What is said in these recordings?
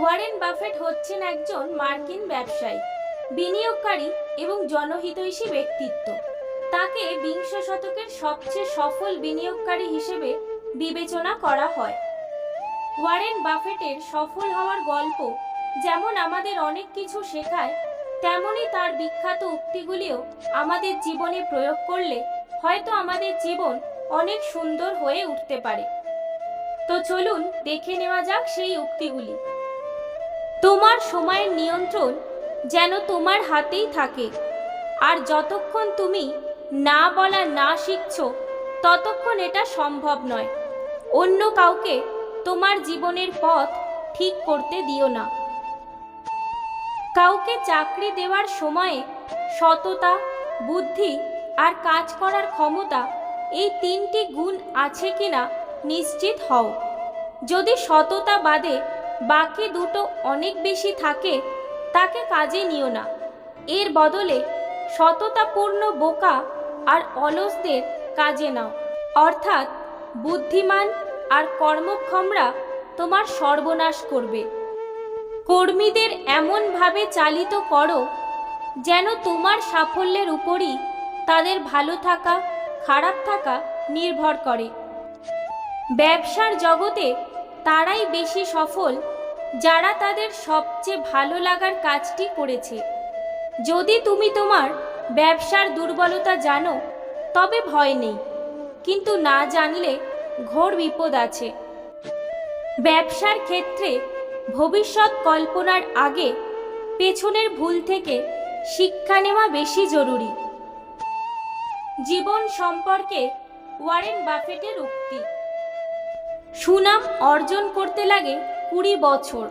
Warren Buffett হচ্ছেন একজন মার্কিন ব্যবসায়ী, বিনিয়োগকারী এবং জনহিতৈষী ব্যক্তিত্ব। তাকে বিংশ শতকের সবচেয়ে সফল বিনিয়োগকারী হিসেবে বিবেচনা করা হয়। ওয়ারেন বাফেটের সফল হওয়ার গল্প যেমন আমাদের অনেক কিছু শেখায়, তেমনি তার বিখ্যাত উক্তিগুলিও আমাদের জীবনে প্রয়োগ করলে হয়তো আমাদের জীবন অনেক সুন্দর হয়ে উঠতে পারে। তো চলুন দেখে নেওয়া যাক সেই উক্তিগুলি। তোমার সময়ের নিয়ন্ত্রণ যেন তোমার হাতেই থাকে, আর যতক্ষণ তুমি না বলা না শিখছো ততক্ষণ এটা সম্ভব নয়। অন্য কাউকে তোমার জীবনের পথ ঠিক করতে দিও না। কাউকে চাকরি দেওয়ার সময়ে সততা, বুদ্ধি আর কাজ করার ক্ষমতা, এই তিনটি গুণ আছে কিনা নিশ্চিত হও। যদি সততা বাদে বাকি দুটো অনেক বেশি থাকে, তাকে কাজে নিও না। এর বদলে সততাপূর্ণ বোকা আর অলসদের কাজে নাও। অর্থাৎ বুদ্ধিমান আর কর্মক্ষমরা তোমার সর্বনাশ করবে। কর্মীদের এমনভাবে চালিত করো যেন তোমার সাফল্যের উপরই তাদের ভালো থাকা খারাপ থাকা নির্ভর করে। ব্যবসার জগতে তারাই বেশি সফল যারা তাদের সবচেয়ে ভালো লাগার কাজটি করেছে। যদি তুমি তোমার ব্যবসার দুর্বলতা জানো তবে ভয় নেই, কিন্তু না জানলে ঘোর বিপদ আছে। ব্যবসার ক্ষেত্রে ভবিষ্যৎ কল্পনার আগে পেছনের ভুল থেকে শিক্ষা নেওয়া বেশি জরুরি। জীবন সম্পর্কে ওয়ারেন বাফেটের উক্তি, সুনাম অর্জন করতে লাগে 20 বছর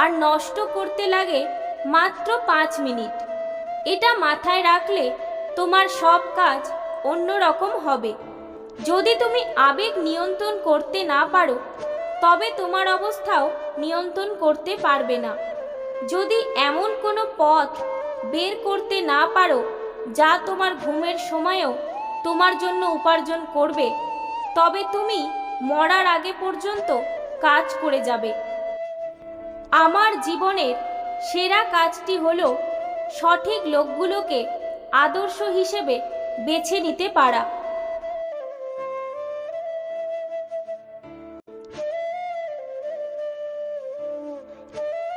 আর নষ্ট করতে লাগে মাত্র 5 মিনিট। এটা মাথায় রাখলে তোমার সব কাজ অন্যরকম হবে। যদি তুমি আবেগ নিয়ন্ত্রণ করতে না পারো তবে তোমার অবস্থাও নিয়ন্ত্রণ করতে পারবে না। যদি এমন কোনো পথ বের করতে না পারো যা তোমার ঘুমের সময়ও তোমার জন্য উপার্জন করবে, তবে তুমি মরার আগে পর্যন্ত কাজ করে যাবে। আমার জীবনের সেরা কাজটি হলো সঠিক লোকগুলোকে আদর্শ হিসেবে বেছে নিতে পারা।